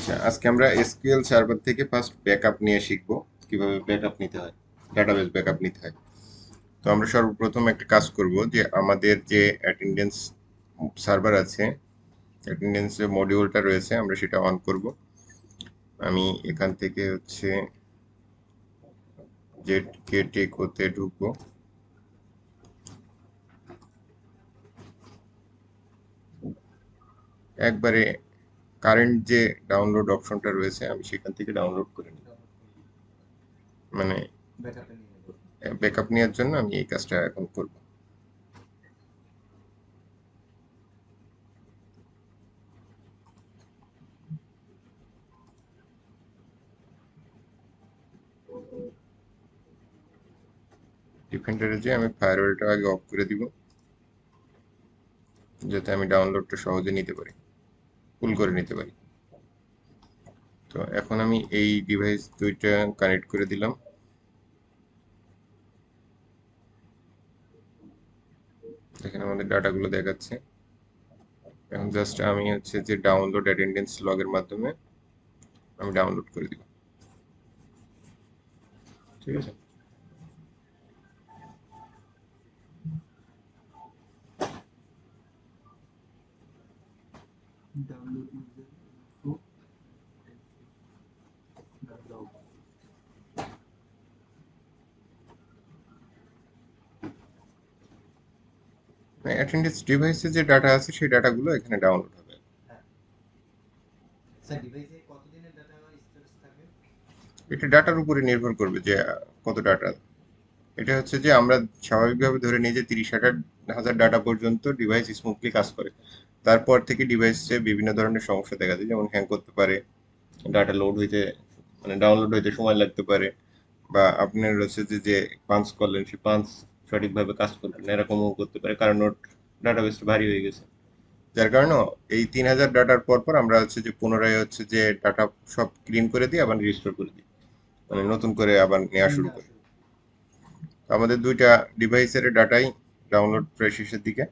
আচ্ছা, আজকে আমরা এসকিউএল সার্ভার থেকে ফার্স্ট ব্যাকআপ নিয়ে শিখব কিভাবে ব্যাকআপ নিতে হয়, ডাটাবেস ব্যাকআপ নিতে হয়। তো আমরা সর্বপ্রথম একটা কাজ করব যে আমাদের যে অ্যাটেন্ডেন্স সার্ভার আছে, অ্যাটেন্ডেন্স যে মডিউলটা রয়েছে আমরা সেটা অন করব। আমি এখান থেকে হচ্ছে ZKTeco-তে ঢুকবো। একবারে কারেন্ট যে ডাউনলোড অপশনটা রয়েছে আমি সেখান থেকে ডাউনলোড করে নিই, মানে ব্যাকআপ নেওয়ার জন্য আমি এই কাজটা এখন করব। ডিফেন্ডারে যে আমি ফায়ারওয়ালটা আগে অফ করে দিব, যাতে আমি ডাউনলোডটা সহজে নিতে পারি, পুল করে নিতে পারি। তো এখন আমি এই ডিভাইস দুইটা কানেক্ট করে দিলাম। দেখেন আমাদের ডাটাগুলো দেখাচ্ছে। এখন জাস্ট আমি হচ্ছে যে ডাউনলোড অ্যাটেন্ডেন্স লগের মাধ্যমে আমি ডাউনলোড করে দিব। ঠিক আছে, অ্যাটেন্ডেন্স ডিভাইসে যে ডাটা আছে সেই ডাটাগুলো এখানে ডাউনলোড হবে। এটা ডাটার উপরে নির্ভর করবে যে কত ডাটা। এটা হচ্ছে যে আমরা স্বাভাবিকভাবে ধরে নিই যে 30,000 ডাটা পর্যন্ত ডিভাইস স্মুথলি কাজ করে। তারপর থেকে ডিভাইসে বিভিন্ন ধরনের সমস্যা দেখা যায়, যেমন হ্যাং করতে পারে, ডাটা লোড হইতে মানে ডাউনলোড হইতে সময় লাগতে পারে, বা আপনার হচ্ছে যে পাঞ্চ করলেন সেই পাঞ্চ সঠিকভাবে কাজ করবে না, এরকমও করতে পারে, কারণ ওর ডাটাবেসটা ভারী হয়ে গেছে। যার কারণে এই 3,000 ডাটার পর আমরা হচ্ছে যে পুনরায় হচ্ছে যে ডাটা সব ক্লিন করে দিই, আবার রিস্টোর করে দিই, মানে নতুন করে আবার নেওয়া শুরু করি। আমাদের দুইটা ডিভাইসের ডাটাই ডাউনলোড প্রায় শেষের দিকে।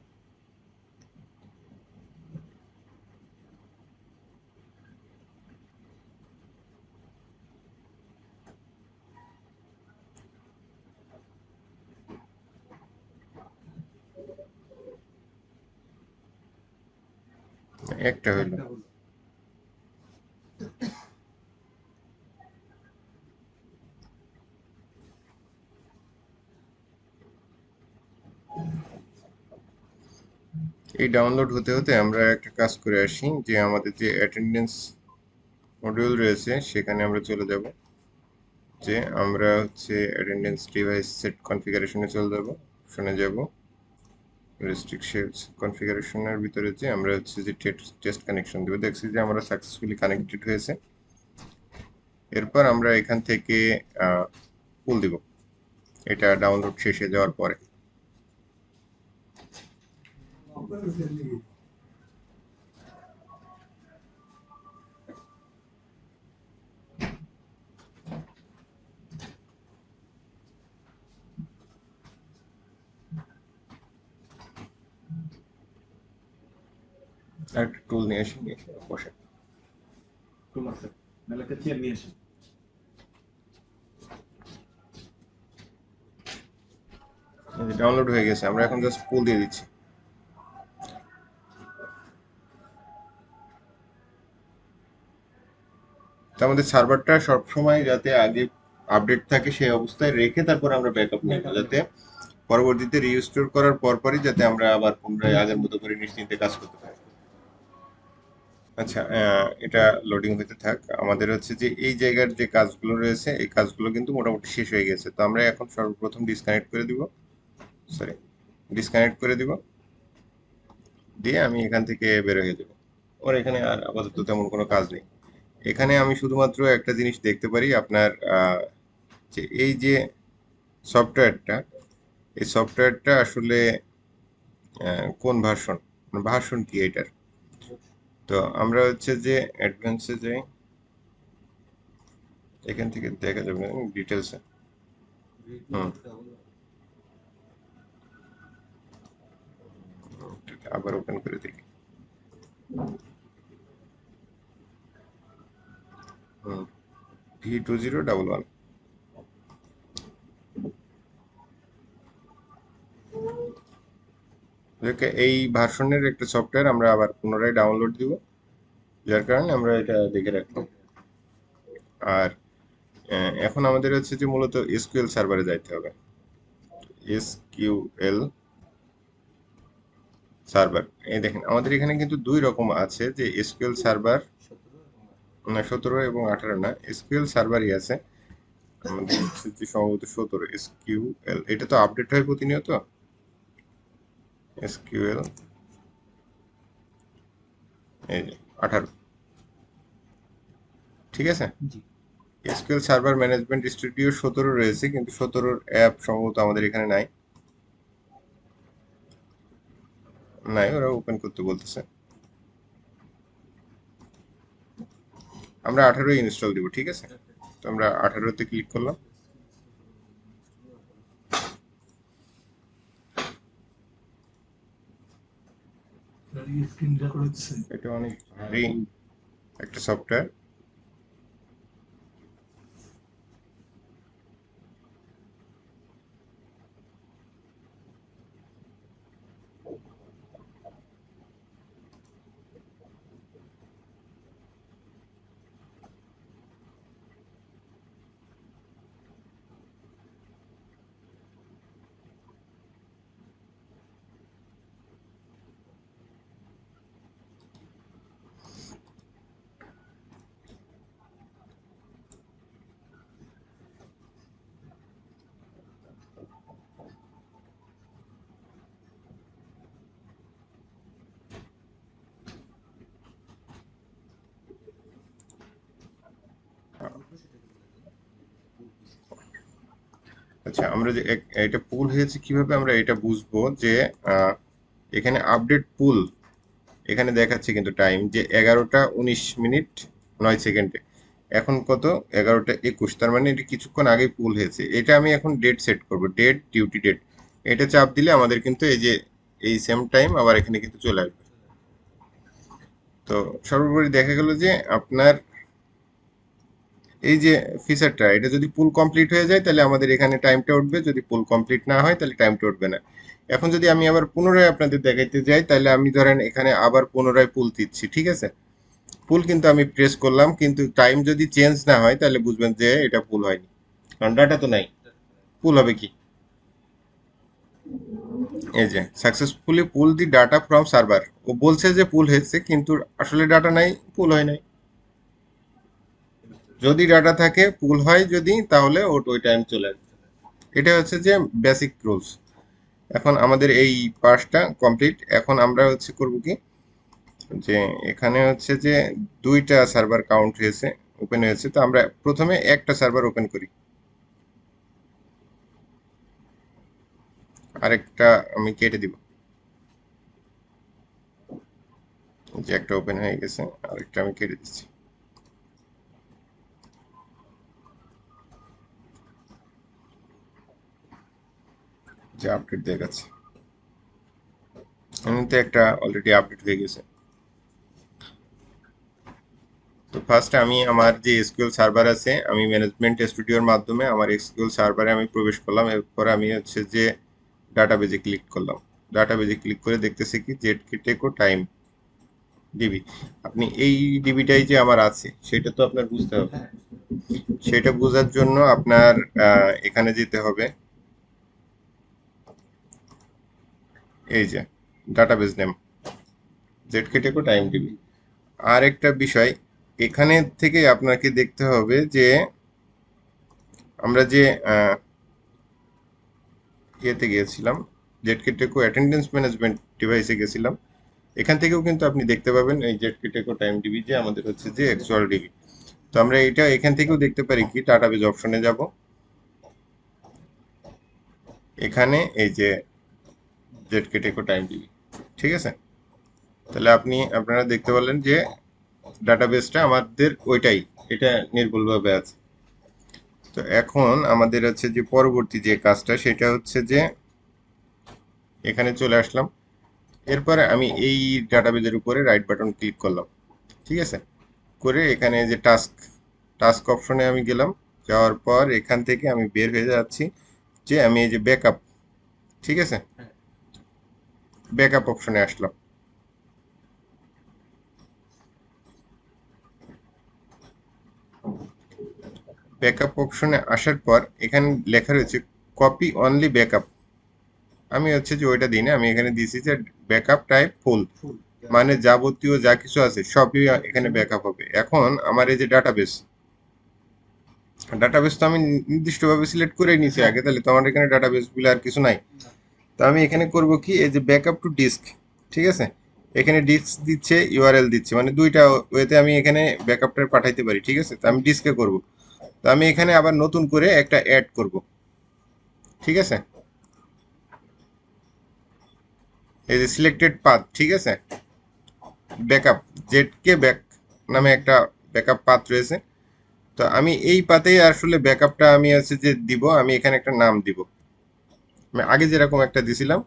একটা হইলো। এই ডাউনলোড হতে হতে আমরা একটা কাজ করে আসি, যে আমাদের যে অ্যাটেন্ডেন্স মডিউল রয়েছে সেখানে আমরা চলে যাব। যে আমরা হচ্ছে অ্যাটেন্ডেন্স ডিভাইস সেট কনফিগারেশনে চলে যাব, অপশনে যাব, রেস্ট্রিকশনস কনফিগারেশনের ভিতরে যে আমরা হচ্ছে যে টেস্ট কানেকশন দেবো। দেখছি যে আমরা সাকসেসফুলি কানেক্টেড হয়েছে। এরপর আমরা এখান থেকে পুল দিব, এটা ডাউনলোড শেষ হয়ে যাওয়ার পরে। আর একটা টুল নিয়ে আসি, নিয়ে এসে বসে। ডাউনলোড হয়ে গেছে, আমরা এখন জাস্ট পুল দিয়ে দিচ্ছি। তো আমাদের সার্ভারটা সবসময় যাতে আগে আপডেট থাকে সেই অবস্থায় রেখে তারপর আমরা ব্যাকআপ নেব, যাতে পরবর্তীতে রিস্টোর করার পরপরই যাতে আমরা আবার পুনরায় আগের মতো করে নিশ্চিন্তে কাজ করতে পারি। আচ্ছা, এটা লোডিং হতে থাক। আমাদের হচ্ছে যে এই জায়গার যে কাজগুলো রয়েছে এই কাজগুলো কিন্তু মোটামুটি শেষ হয়ে গেছে। তো আমরা এখন সর্বপ্রথম ডিসকানেক্ট করে দিব, সরি, ডিসকানেক্ট করে দিব, দিয়ে আমি এখান থেকে বের হয়ে যাব। ওর এখানে আর আপাতত তেমন কোনো কাজ নেই। এখানে আমি শুধুমাত্র একটা জিনিস দেখতে পারি, আপনার যে এই যে সফটওয়্যারটা, এই সফটওয়্যারটা আসলে কোন ভার্সন, ভার্সন কি এটার। তো আমরা হচ্ছে যে অ্যাডভান্সে যাই, এখান থেকে দেখা যাবে ডিটেলসে। হুম, আবার ওপেন করে দেখি। V2011। এই ভার্সনের একটা সফটওয়্যার আমরা আবার পুনরায় ডাউনলোড দিব, যার কারণে আমরা এটা দেখে রাখলাম। আর এখন আমাদের হচ্ছে যে মূলত এসকিউএল সার্ভারে যাইতে হবে। এসকিউএল সার্ভার, এই দেখেন আমাদের এখানে কিন্তু দুই রকম আছে, যে এসকিউএল সার্ভার না 17 এবং 18 না, এসকিউএল সার্ভারই আছে আমাদের হচ্ছে যে সম্ভবত 17 এসকিউএল। এটা তো আপডেট হয় প্রতিনিয়ত। এসকিউএল এই যে 18, ঠিক আছে। এসকিউএল সার্ভার ম্যানেজমেন্ট স্টুডিও 17 রয়েছে, কিন্তু 17 অ্যাপ সম্ভবত আমাদের এখানে নাই। ওরা ওপেন করতে বলতেছে। আমরা 18 ইনস্টল দিব, ঠিক আছে। তো আমরা 18-তে ক্লিক করলাম। এটা অনেক ভারী একটা সফটওয়্যার। আচ্ছা, আমরা যে এটা পুল হয়েছে কিভাবে আমরা এটা বুঝবো, যে এখানে আপডেট পুল এখানে দেখাচ্ছে কিন্তু টাইম যে 11টা 19 মিনিট 9 সেকেন্ডে। এখন কত? 11টা 21, তার মানে এটা কিছুক্ষণ আগে পুল হয়েছে। এটা আমি এখন ডেট সেট করব, ডেট ডিউটি ডেট। এটা চাপ দিলে আমাদের কিন্তু এই যে এই সেম টাইম আবার এখানে কিন্তু চলে আসবে। তো সর্বোপরি দেখা গেল যে আপনার এই যে ফিচারটা, এটা যদি পুল কমপ্লিট হয়ে যায় তাহলে আমাদের এখানে টাইমটা উঠবে, যদি পুল কমপ্লিট না হয় তাহলে টাইমটা উঠবে না। এখন যদি আমি আবার পুনরায় আপনাদের দেখাইতে যাই, তাহলে আমি ধরেন এখানে আবার পুনরায় পুল দিচ্ছি, ঠিক আছে। পুল কিন্তু আমি প্রেস করলাম, কিন্তু টাইম যদি চেঞ্জ না হয় তাহলে বুঝবেন যে এটা পুল হয়নি, কারণ ডাটা তো নাই। পুল হবে কি? এই যে successfully pull the data from server, ও বলছে যে পুল হয়েছে, কিন্তু আসলে ডাটা নাই, পুল হয় নাই। যদি ডাটা থাকে পুল হয় যদি, তাহলে ওই টাইম চলে আসবে। এটা হচ্ছে যে বেসিক রুলস। এখন আমাদের এই পার্টটা কমপ্লিট। এখন আমরা হচ্ছে করব কি, যে এখানে হচ্ছে যে দুইটা সার্ভার কাউন্ট হয়েছে, ওপেন হয়েছে। তো আমরা প্রথমে একটা সার্ভার ওপেন করি, আরেকটা আমি কেটে দিব। যে একটা ওপেন হয়ে গেছে, আরেকটা আমি কেটে দিচ্ছি। যে আপডেট দেখাচ্ছে, এমনিতে একটা অলরেডি আপডেট হয়ে গেছে। তো ফার্স্ট আমি আমার যে এসকিউএল সার্ভার আছে, আমি ম্যানেজমেন্ট স্টুডিওর মাধ্যমে আমার এসকিউএল সার্ভারে আমি প্রবেশ করলাম। এরপর আমি হচ্ছে যে ডাটাবেজে ক্লিক করলাম। ডাটাবেজে ক্লিক করে দেখতেছি কি ZKTeco টাইম ডিবি। আপনি এই ডিবিটাই যে আমার আছে সেটা তো আপনার বুঝতে হবে। সেটা বোঝার জন্য আপনার এখানে যেতে হবে, এই যে database name ZKTeco time DB. আর একটা বিষয়, এখানে থেকে আপনাকে দেখতে হবে যে আমরা যে ইয়েতে গিয়েছিলাম, ZKTeco অ্যাটেন্ডেন্স ম্যানেজমেন্ট ডিভাইসে গেছিলাম। এখান থেকেও কিন্তু আপনি দেখতে পাবেন এই ZKTeco টাইম ডিবি যে আমাদের হচ্ছে যে অ্যাকচুয়াল ডিবি। তো আমরা এটা এখান থেকেও দেখতে পারি কি, ডাটাবেজ অপশনে যাব, এখানে এই যে ZKTeco টাইম ডিবি, ঠিক আছে। তাহলে আপনারা দেখতে পারলেন যে ডাটাবেসটা আমাদের ওইটাই, এটা নির্ভুলভাবে আছে। তো এখন আমাদের হচ্ছে যে পরবর্তী যে কাজটা, সেটা হচ্ছে যে এখানে চলে আসলাম। এরপরে আমি এই ডাটাবেজের উপরে রাইট বাটন ক্লিক করলাম, ঠিক আছে। করে এখানে যে টাস্ক অপশনে আমি গেলাম, যাওয়ার পর এখান থেকে আমি বের হয়ে যাচ্ছি যে আমি এই যে ব্যাকআপ, ঠিক আছে, ব্যাকআপ অপশনে আসলাম। ব্যাকআপ অপশনে আসার পর এখানে লেখা রয়েছে কপি অনলি ব্যাকআপ। আমি হচ্ছে যে ওইটা দিই না, আমি এখানে দিয়েছি যে ব্যাকআপ টাইপ ফুল, মানে যাবতীয় যা কিছু আছে সবই এখানে ব্যাকআপ হবে। এখন আমার এই যে ডাটাবেস, ডাটাবেস তো আমি নির্দিষ্টভাবে সিলেক্ট করে নিয়েছি আগে, তাহলে তো আমার এখানে ডাটাবেস গুলো আর কিছু নাই। তো আমি এখানে করব কি, এই যে ব্যাকআপ টু ডিস্ক, ঠিক আছে, এখানে ডিস্ক দিচ্ছে, ইউআরএল দিচ্ছে, মানে দুইটা ওয়েতে আমি এখানে ব্যাকআপটা পাঠাইতে পারি, ঠিক আছে। তো আমি ডিস্কে করব, তো আমি এখানে আবার নতুন করে একটা অ্যাড করব, ঠিক আছে। এই যে সিলেক্টেড পাথ, ঠিক আছে, ব্যাকআপ জেডকে ব্যাক নামে একটা ব্যাকআপ পাথ রয়েছে। তো আমি এই পাতেই আসলে ব্যাকআপটা আমি আছে যে দিব, আমি এখানে একটা নাম দিব, আমি আগে যেরকম একটা দিছিলাম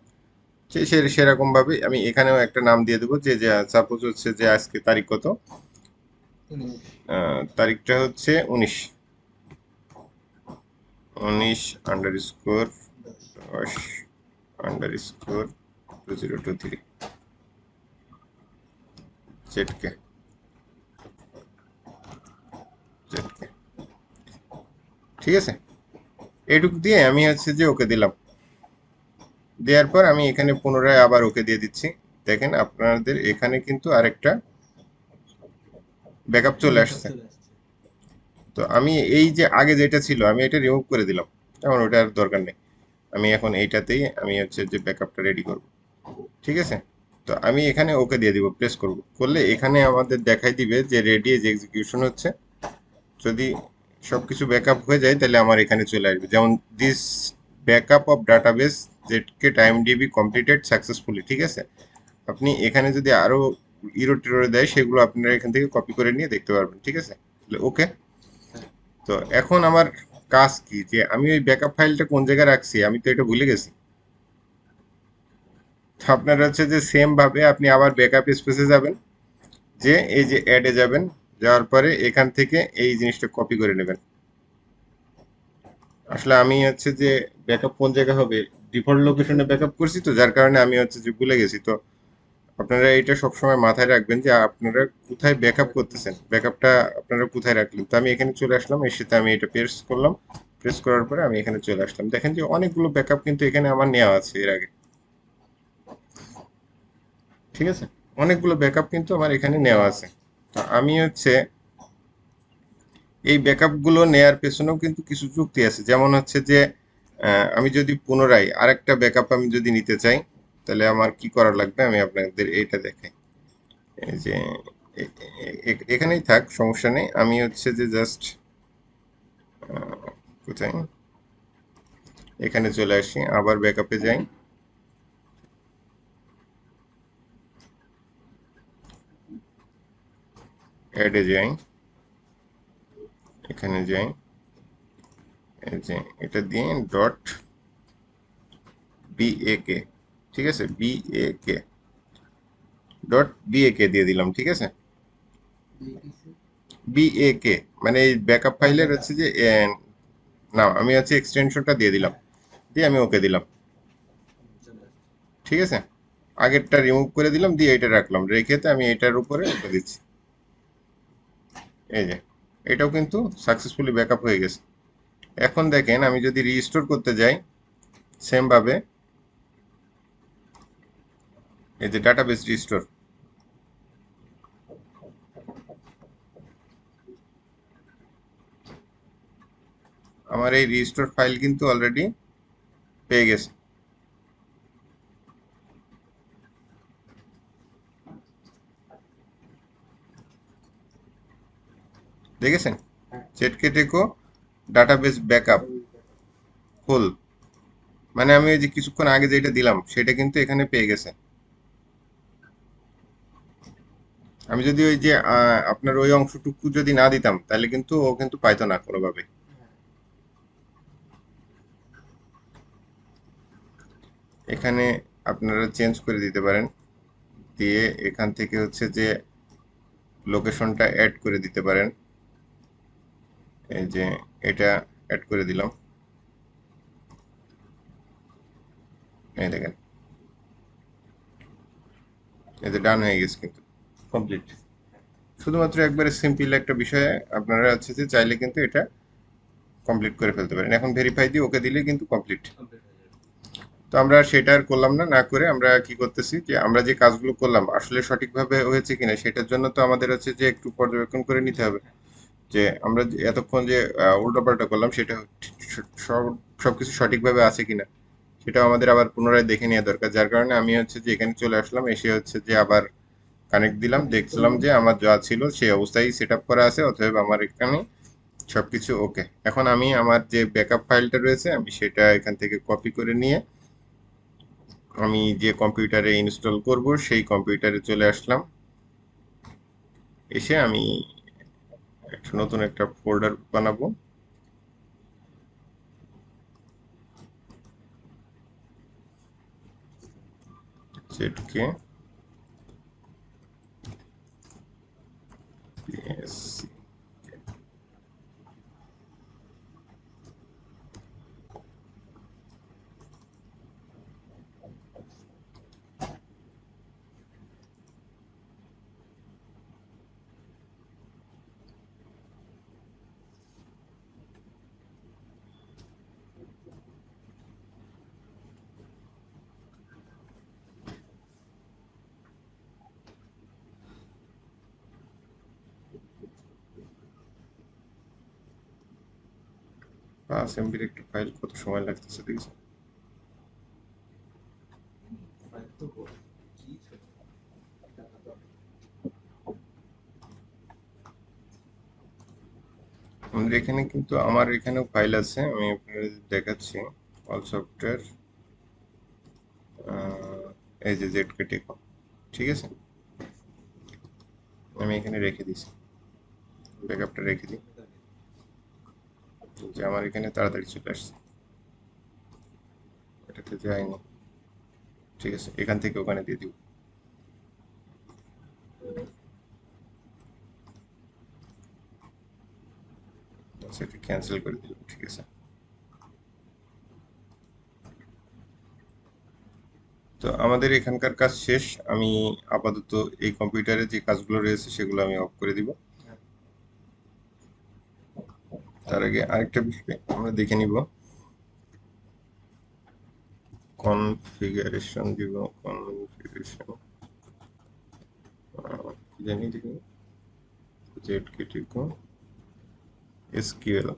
সেরকম ভাবে আমি এখানেও একটা নাম দিয়ে দেবো, যে যে সাপোজ হচ্ছে যে আজকে তারিখ কত, তারিখটা হচ্ছে 19, 19 _ 2023 জেডকে, জেডকে, ঠিক আছে। এটুক দিয়ে আমি হচ্ছে যে ওকে দিলাম, দেওয়ার পর আমি এখানে পুনরায় আবার ওকে দিয়ে দিচ্ছি। দেখেন আপনাদের এখানে কিন্তু আরেকটা ব্যাকআপ চলে আসছে। তো আমি এই যে আগে যেটা ছিল আমি এটা রিমুভ করে দিলাম, এখন ওটা আর দরকার নেই। আমি এখন এইটাতেই আমি হচ্ছে যে ব্যাকআপটা রেডি করব, ঠিক আছে। তো আমি এখানে ওকে দিয়ে দিব, প্রেস করব, করলে এখানে আমাদের দেখাই দিবে যে রেডি যে এক্সিকিউশন হচ্ছে। যদি সবকিছু ব্যাকআপ হয়ে যায় তাহলে আমার এখানে চলে আসবে, যেমন this backup of database ZK time DB completed successfully, ঠিক আছে। আপনি এখানে যদি আরো ইরো টিরো দেয় সেগুলো আপনারা এখান থেকে কপি করে নিয়ে দেখতে পারবেন, ঠিক আছে। ওকে, তো এখন আমার কাজ কি, যে আমি ওই ব্যাকআপ ফাইলটা কোন জায়গায় রাখছি আমি তো এটা ভুলে গেছি। তো আপনার হচ্ছে যে সেম ভাবে আপনি আবার ব্যাকআপ স্পেসে যাবেন, যে এই যে অ্যাডে যাবেন, যাওয়ার পরে এখান থেকে এই জিনিসটা কপি করে নেবেন। আসলে আমি হচ্ছে যে ব্যাকআপ কোন জায়গায় হবে, ডিফল্ট লোকেশনে ব্যাকআপ করছি, তো যার কারণে আমি হচ্ছে যে ভুলে গেছি। তো আপনারা এটা সবসময় মাথায় রাখবেন যে আপনারা কোথায় ব্যাকআপ করতেছেন, ব্যাকআপটা আপনারা কোথায় রাখলেন। তো আমি এখানে চলে আসলাম, এর সাথে আমি এটা প্রেস করলাম, প্রেস করার পরে আমি এখানে চলে আসলাম। দেখেন যে অনেকগুলো ব্যাকআপ কিন্তু এখানে আমার নেওয়া আছে এর আগে, ঠিক আছে, অনেকগুলো ব্যাকআপ কিন্তু আমার এখানে নেওয়া আছে। তো আমি হচ্ছে এই ব্যাকআপ গুলো নেয়ার পেছনেও কিন্তু কিছু যুক্তি আছে, যেমন হচ্ছে যে আমি যদি পুনরায় আরেকটা ব্যাকআপ আমি যদি নিতে চাই, তাহলে আমার কি করা লাগবে আমি আপনাদের এইটা দেখাই। এই যে এখানেই থাক, সমস্যা নেই। আমি হচ্ছে যে জাস্ট কোথায়, এখানে চলে আসি, আবার ব্যাকআপে যাই, অ্যাডে যাই, এখানে যাই, এই যে এটা দিয়ে ডট বিএকে, ঠিক আছে, বিএকে ডট বিএকে দিয়ে দিলাম, ঠিক আছে, বিএকে, মানে এই ব্যাকআপ ফাইলের হচ্ছে যে না, আমি হচ্ছে এক্সটেনশনটা দিয়ে দিলাম, দিয়ে আমি ওকে দিলাম, ঠিক আছে। আগেরটা রিমুভ করে দিলাম, দিয়ে এটা রাখলাম, রেখে তো আমি এটার উপরে ওকে দিচ্ছি। এই যে এটাও কিন্তু সাকসেসফুলি ব্যাকআপ হয়ে গেছে। এখন দেখেন আমি যদি রিস্টোর করতে যাই, সেম ভাবে এই যে ডাটাবেস রিস্টোর, আমার এই রিস্টোর ফাইল কিন্তু অলরেডি পেয়ে গেছে, দেখেছেন, ZKTeco ডাটাবেস ব্যাকআপ ফুল, মানে আমি ওই যে কিছুক্ষণ আগে যেটা দিলাম সেটা কিন্তু এখানে পেয়ে গেছে। আমি যদি ওই যে আপনার ওই অংশটুকু যদি না দিতাম তাহলে কিন্তু ও কিন্তু পাইতো না কোনোভাবে। এখানে আপনারা চেঞ্জ করে দিতে পারেন, দিয়ে এখান থেকে হচ্ছে যে লোকেশনটা অ্যাড করে দিতে পারেন, এই যে এটা অ্যাড করে দিলাম, এই দেখেন এই যে ডান হয়ে গেছে, কিন্তু কমপ্লিট। শুধুমাত্র একবারে সিম্পল একটা বিষয়ে আপনারা হচ্ছে যে চাইলে কিন্তু এটা কমপ্লিট করে ফেলতে পারেন। এখন ভেরিফাই দিয়ে ওকে দিলে কিন্তু কমপ্লিট। তো আমরা সেটা আর করলাম না, না করে আমরা কি করতেছি যে আমরা যে কাজগুলো করলাম আসলে সঠিকভাবে হয়েছে কিনা সেটার জন্য তো আমাদের হচ্ছে যে একটু পর্যবেক্ষণ করে নিতে হবে যে আমরা যে এতক্ষণ যে উল্টোপাল্টা করলাম সেটা সব সবকিছু সঠিকভাবে আছে কিনা সেটাও আমাদের আবার পুনরায় দেখে নেওয়া দরকার। যার কারণে আমি হচ্ছে যে এখানে চলে আসলাম, এসে হচ্ছে যে আবার কানেক্ট দিলাম, দেখলাম যে আমার যা ছিল সেই অবস্থায় সেট আপ করা আছে, অতএব আমার এখানে সবকিছু ওকে। এখন আমি আমার যে ব্যাকআপ ফাইলটা রয়েছে আমি সেটা এখান থেকে কপি করে নিয়ে আমি যে কম্পিউটারে ইনস্টল করব সেই কম্পিউটারে চলে আসলাম। এসে আমি একটা নতুন একটা ফোল্ডার বানাবো, জেডকে পিএসসি। এমবির একটা ফাইল কত সময় লাগতেছে দেখছি। আমাদের এখানে কিন্তু আমার এখানেও ফাইল আছে, আমি আপনাদের দেখাচ্ছি। অল সফটওয়্যার, এই যে জেডকে টেকো, ঠিক আছে, আমি এখানে রেখে দিছি, ব্যাকআপটা রেখে দিই যে আমার এখানে তাড়াতাড়ি চলে আসছে, এটাতে যায়নি। ঠিক আছে, এখান থেকে ওখানে দিয়ে দিব, সেটা ক্যান্সেল করে দিলাম। ঠিক আছে, তো আমাদের এখানকার কাজ শেষ। আমি আপাতত এই কম্পিউটারে যে কাজগুলো রয়েছে সেগুলো আমি অফ করে দিব। তার আগে আরেকটা বিষয় আমরা দেখে নিব, কনফিগারেশন দিব, কনফিগারেশন কি জানি দেখি, ZKTeco SQL